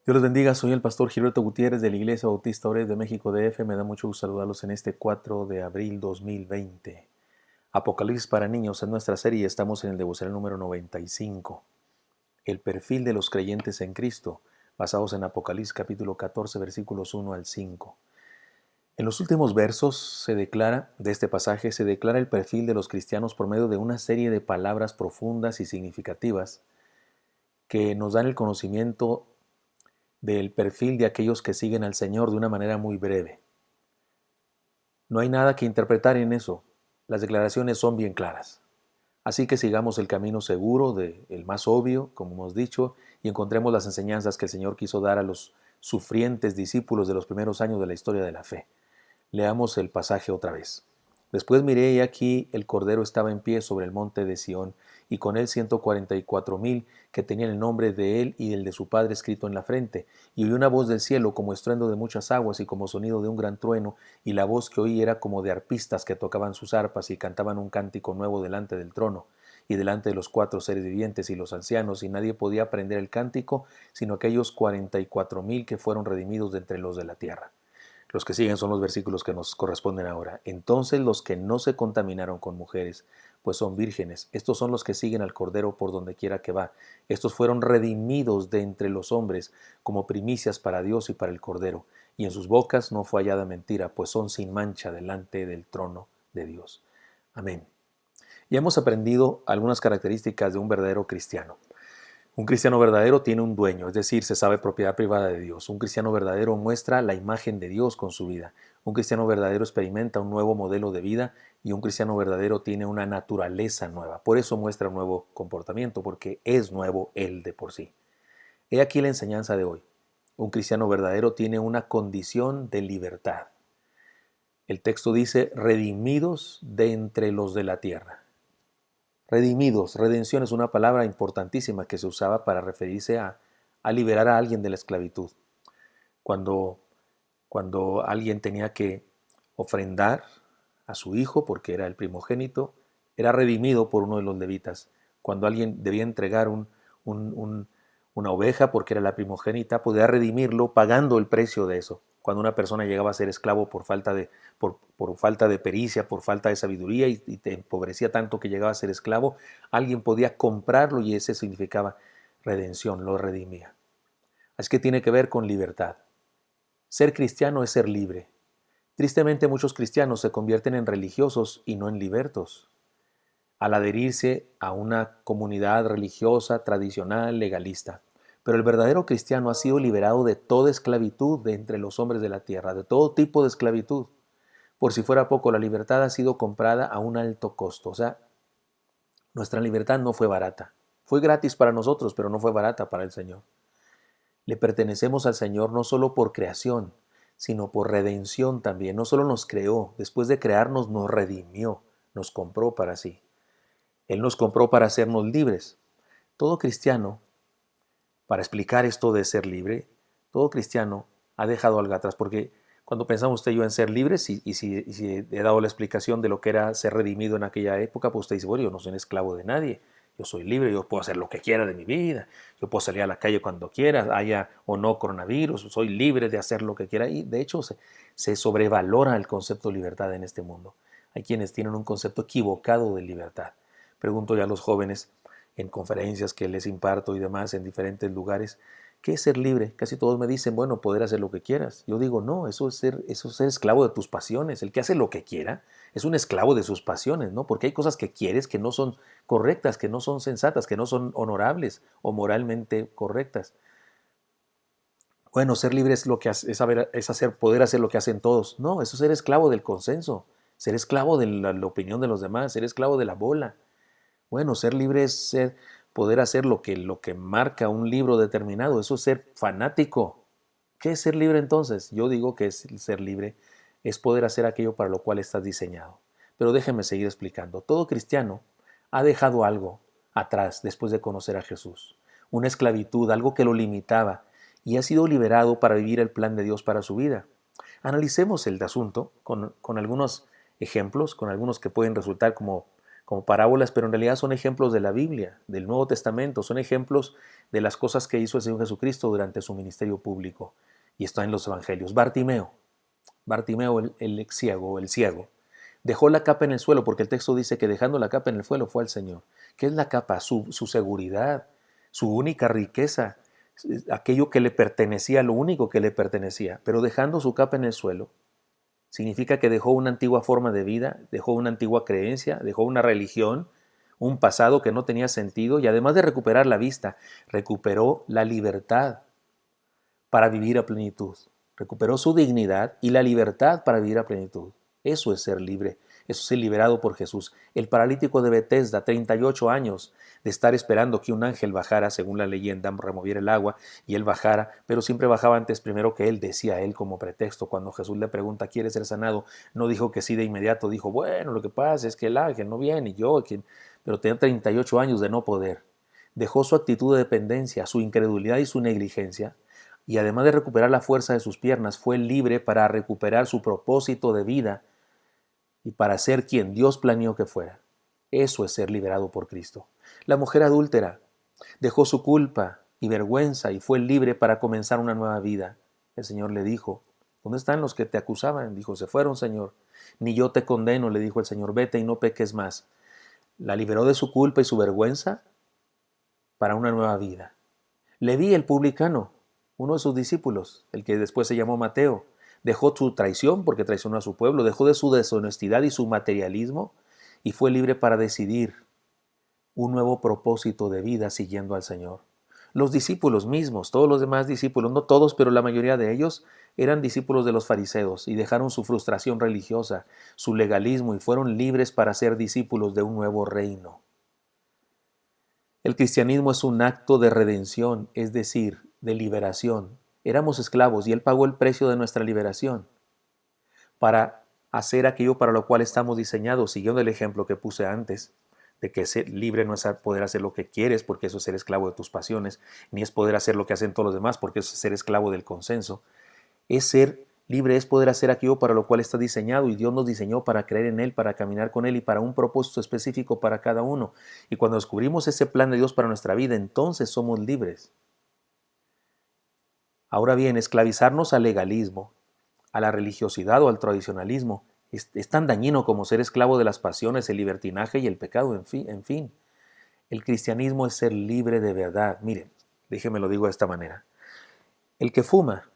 Dios los bendiga, soy el pastor Gilberto Gutiérrez de la Iglesia Bautista Ores de México DF. Me da mucho gusto saludarlos en este 4 de abril 2020. Apocalipsis para niños es nuestra serie y estamos en el devocional número 95. El perfil de los creyentes en Cristo, basados en Apocalipsis capítulo 14, versículos 1 al 5. En los últimos versos de este pasaje se declara el perfil de los cristianos por medio de una serie de palabras profundas y significativas que nos dan el conocimiento del perfil de aquellos que siguen al Señor de una manera muy breve. No hay nada que interpretar en eso. Las declaraciones son bien claras. Así que sigamos el camino seguro el más obvio, como hemos dicho, y encontremos las enseñanzas que el Señor quiso dar a los sufrientes discípulos de los primeros años de la historia de la fe. Leamos el pasaje otra vez. Después miré y aquí el Cordero estaba en pie sobre el monte de Sión, y con él 144,000 que tenían el nombre de él y el de su Padre escrito en la frente. Y oí una voz del cielo como estruendo de muchas aguas y como sonido de un gran trueno, y la voz que oí era como de arpistas que tocaban sus arpas y cantaban un cántico nuevo delante del trono y delante de los 4 seres vivientes y los ancianos, y nadie podía aprender el cántico, sino aquellos 44,000 que fueron redimidos de entre los de la tierra. Los que siguen son los versículos que nos corresponden ahora. Entonces los que no se contaminaron con mujeres, pues son vírgenes, estos son los que siguen al Cordero por donde quiera que va. Estos fueron redimidos de entre los hombres como primicias para Dios y para el Cordero. Y en sus bocas no fue hallada mentira, pues son sin mancha delante del trono de Dios. Amén. Ya hemos aprendido algunas características de un verdadero cristiano. Un cristiano verdadero tiene un dueño, es decir, se sabe propiedad privada de Dios. Un cristiano verdadero muestra la imagen de Dios con su vida. Un cristiano verdadero experimenta un nuevo modelo de vida y un cristiano verdadero tiene una naturaleza nueva. Por eso muestra un nuevo comportamiento, porque es nuevo él de por sí. He aquí la enseñanza de hoy. Un cristiano verdadero tiene una condición de libertad. El texto dice, redimidos de entre los de la tierra. Redimidos, redención es una palabra importantísima que se usaba para referirse a liberar a alguien de la esclavitud. Cuando, cuando alguien tenía que ofrendar a su hijo, porque era el primogénito, era redimido por uno de los levitas. Cuando alguien debía entregar una oveja, porque era la primogénita, podía redimirlo pagando el precio de eso. Cuando una persona llegaba a ser esclavo por falta de pericia, por falta de sabiduría y te empobrecía tanto que llegaba a ser esclavo, alguien podía comprarlo y ese significaba redención, lo redimía. Así que tiene que ver con libertad. Ser cristiano es ser libre. Tristemente muchos cristianos se convierten en religiosos y no en libertos, al adherirse a una comunidad religiosa, tradicional, legalista. Pero el verdadero cristiano ha sido liberado de toda esclavitud de entre los hombres de la tierra, de todo tipo de esclavitud. Por si fuera poco, la libertad ha sido comprada a un alto costo. O sea, nuestra libertad no fue barata. Fue gratis para nosotros, pero no fue barata para el Señor. Le pertenecemos al Señor no solo por creación, sino por redención también. No solo nos creó, después de crearnos nos redimió, nos compró para sí. Él nos compró para hacernos libres. Todo cristiano, para explicar esto de ser libre, todo cristiano ha dejado algo atrás, porque cuando pensamos usted y yo en ser libres, y si he dado la explicación de lo que era ser redimido en aquella época, pues usted dice, bueno, yo no soy un esclavo de nadie, yo soy libre, yo puedo hacer lo que quiera de mi vida, yo puedo salir a la calle cuando quiera, haya o no coronavirus, soy libre de hacer lo que quiera, y de hecho se sobrevalora el concepto de libertad en este mundo. Hay quienes tienen un concepto equivocado de libertad. Pregunto ya a los jóvenes en conferencias que les imparto y demás en diferentes lugares, ¿qué es ser libre? Casi todos me dicen, bueno, poder hacer lo que quieras. Yo digo, no, eso es ser esclavo de tus pasiones. El que hace lo que quiera es un esclavo de sus pasiones, ¿no? Porque hay cosas que quieres que no son correctas, que no son sensatas, que no son honorables o moralmente correctas. Bueno, ser libre es lo que poder hacer lo que hacen todos. No, eso es ser esclavo del consenso, ser esclavo de la opinión de los demás, ser esclavo de la bola. Bueno, ser libre es poder hacer lo que marca un libro determinado. Eso es ser fanático. ¿Qué es ser libre entonces? Yo digo que ser libre es poder hacer aquello para lo cual estás diseñado. Pero déjeme seguir explicando. Todo cristiano ha dejado algo atrás después de conocer a Jesús. Una esclavitud, algo que lo limitaba, y ha sido liberado para vivir el plan de Dios para su vida. Analicemos el asunto con algunos ejemplos, con algunos que pueden resultar como como parábolas, pero en realidad son ejemplos de la Biblia, del Nuevo Testamento, son ejemplos de las cosas que hizo el Señor Jesucristo durante su ministerio público. Y está en los Evangelios. Bartimeo el ciego, dejó la capa en el suelo, porque el texto dice que dejando la capa en el suelo fue al Señor. ¿Qué es la capa? Su seguridad, su única riqueza, aquello que le pertenecía, lo único que le pertenecía. Pero dejando su capa en el suelo, significa que dejó una antigua forma de vida, dejó una antigua creencia, dejó una religión, un pasado que no tenía sentido, y además de recuperar la vista, recuperó la libertad para vivir a plenitud. Recuperó su dignidad y la libertad para vivir a plenitud. Eso es ser libre, eso es ser liberado por Jesús. El paralítico de Betesda, 38 años de estar esperando que un ángel bajara, según la leyenda, removiera el agua y él bajara, pero siempre bajaba antes primero que él, decía él como pretexto. Cuando Jesús le pregunta, ¿quieres ser sanado? No dijo que sí de inmediato, dijo, bueno, lo que pasa es que el ángel no viene y yo, pero tenía 38 años de no poder. Dejó su actitud de dependencia, su incredulidad y su negligencia, y además de recuperar la fuerza de sus piernas, fue libre para recuperar su propósito de vida y para ser quien Dios planeó que fuera. Eso es ser liberado por Cristo. La mujer adúltera dejó su culpa y vergüenza y fue libre para comenzar una nueva vida. El Señor le dijo, ¿dónde están los que te acusaban? Dijo, se fueron, Señor. Ni yo te condeno, le dijo el Señor, vete y no peques más. La liberó de su culpa y su vergüenza para una nueva vida. Leví el publicano, uno de sus discípulos, el que después se llamó Mateo, dejó su traición porque traicionó a su pueblo, dejó de su deshonestidad y su materialismo y fue libre para decidir un nuevo propósito de vida siguiendo al Señor. Los discípulos mismos, todos los demás discípulos, no todos, pero la mayoría de ellos, eran discípulos de los fariseos y dejaron su frustración religiosa, su legalismo y fueron libres para ser discípulos de un nuevo reino. El cristianismo es un acto de redención, es decir, de liberación. Éramos esclavos y Él pagó el precio de nuestra liberación para hacer aquello para lo cual estamos diseñados, siguiendo el ejemplo que puse antes, de que ser libre no es poder hacer lo que quieres, porque eso es ser esclavo de tus pasiones, ni es poder hacer lo que hacen todos los demás, porque eso es ser esclavo del consenso. Es ser libre, es poder hacer aquello para lo cual está diseñado, y Dios nos diseñó para creer en Él, para caminar con Él y para un propósito específico para cada uno. Y cuando descubrimos ese plan de Dios para nuestra vida, entonces somos libres. Ahora bien, esclavizarnos al legalismo, a la religiosidad o al tradicionalismo es tan dañino como ser esclavo de las pasiones, el libertinaje y el pecado, en fin. El cristianismo es ser libre de verdad. Miren, déjenme lo digo de esta manera. El que fuma,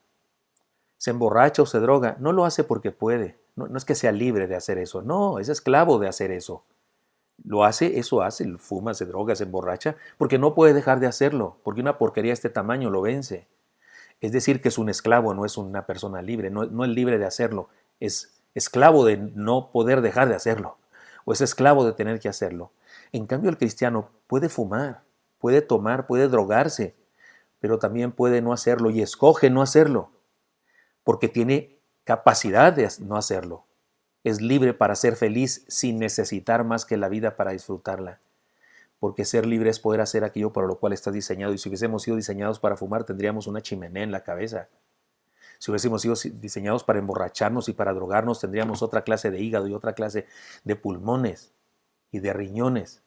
se emborracha o se droga, no lo hace porque puede. No es que sea libre de hacer eso. No, es esclavo de hacer eso. Lo hace, eso hace, fuma, se droga, se emborracha, porque no puede dejar de hacerlo, porque una porquería de este tamaño lo vence. Es decir, que es un esclavo, no es una persona libre, no es libre de hacerlo, es esclavo de no poder dejar de hacerlo, o es esclavo de tener que hacerlo. En cambio, el cristiano puede fumar, puede tomar, puede drogarse, pero también puede no hacerlo y escoge no hacerlo, porque tiene capacidad de no hacerlo. Es libre para ser feliz sin necesitar más que la vida para disfrutarla. Porque ser libre es poder hacer aquello para lo cual estás diseñado. Y si hubiésemos sido diseñados para fumar, tendríamos una chimenea en la cabeza. Si hubiésemos sido diseñados para emborracharnos y para drogarnos, tendríamos otra clase de hígado y otra clase de pulmones y de riñones.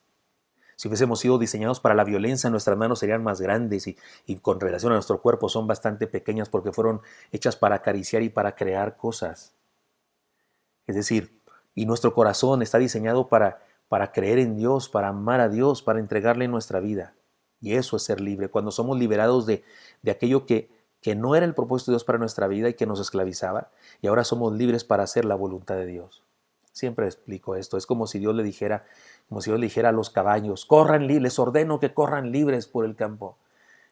Si hubiésemos sido diseñados para la violencia, nuestras manos serían más grandes y con relación a nuestro cuerpo son bastante pequeñas porque fueron hechas para acariciar y para crear cosas. Es decir, y nuestro corazón está diseñado para creer en Dios, para amar a Dios, para entregarle nuestra vida. Y eso es ser libre. Cuando somos liberados de aquello que no era el propósito de Dios para nuestra vida y que nos esclavizaba, y ahora somos libres para hacer la voluntad de Dios. Siempre explico esto. Es como si Dios le dijera a los caballos, corran libres, les ordeno que corran libres por el campo.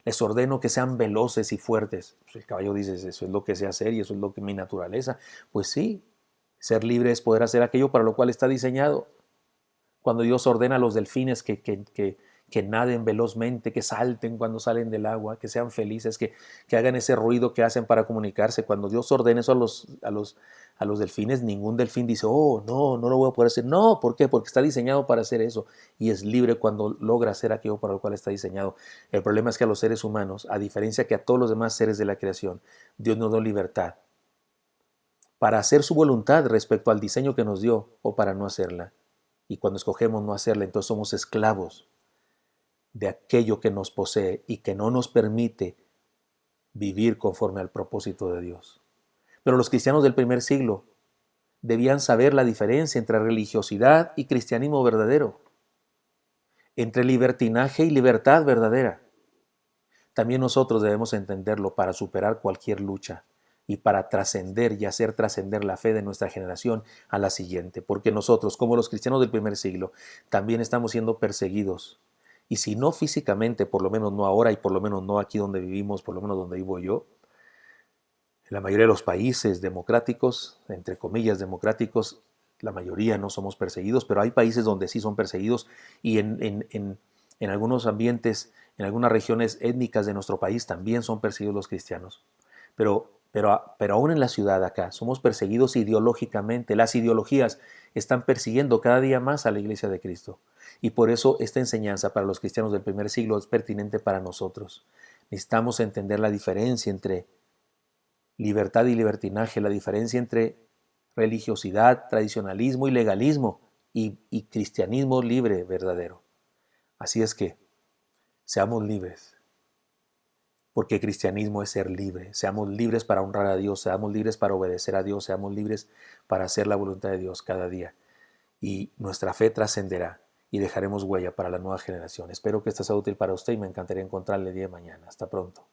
Les ordeno que sean veloces y fuertes. Pues el caballo dice, eso es lo que sé hacer y eso es lo que es mi naturaleza. Pues sí, ser libre es poder hacer aquello para lo cual está diseñado. Cuando Dios ordena a los delfines que naden velozmente, que salten cuando salen del agua, que sean felices, que hagan ese ruido que hacen para comunicarse. Cuando Dios ordena eso a los delfines, ningún delfín dice, oh, no lo voy a poder hacer. No, ¿por qué? Porque está diseñado para hacer eso y es libre cuando logra hacer aquello para lo cual está diseñado. El problema es que a los seres humanos, a diferencia que a todos los demás seres de la creación, Dios nos dio libertad para hacer su voluntad respecto al diseño que nos dio o para no hacerla. Y cuando escogemos no hacerla, entonces somos esclavos de aquello que nos posee y que no nos permite vivir conforme al propósito de Dios. Pero los cristianos del primer siglo debían saber la diferencia entre religiosidad y cristianismo verdadero, entre libertinaje y libertad verdadera. También nosotros debemos entenderlo para superar cualquier lucha y para trascender y hacer trascender la fe de nuestra generación a la siguiente, porque nosotros, como los cristianos del primer siglo, también estamos siendo perseguidos. Y si no físicamente, por lo menos no ahora y por lo menos no aquí donde vivimos, por lo menos donde vivo yo, en la mayoría de los países democráticos, entre comillas democráticos, la mayoría no somos perseguidos, pero hay países donde sí son perseguidos y en algunos ambientes, en algunas regiones étnicas de nuestro país también son perseguidos los cristianos. Pero aún en la ciudad acá somos perseguidos ideológicamente. Las ideologías están persiguiendo cada día más a la Iglesia de Cristo. Y por eso esta enseñanza para los cristianos del primer siglo es pertinente para nosotros. Necesitamos entender la diferencia entre libertad y libertinaje, la diferencia entre religiosidad, tradicionalismo y legalismo y cristianismo libre, verdadero. Así es que seamos libres, porque cristianismo es ser libre. Seamos libres para honrar a Dios, seamos libres para obedecer a Dios, seamos libres para hacer la voluntad de Dios cada día. Y nuestra fe trascenderá y dejaremos huella para la nueva generación. Espero que esto sea útil para usted y me encantaría encontrarle el día de mañana. Hasta pronto.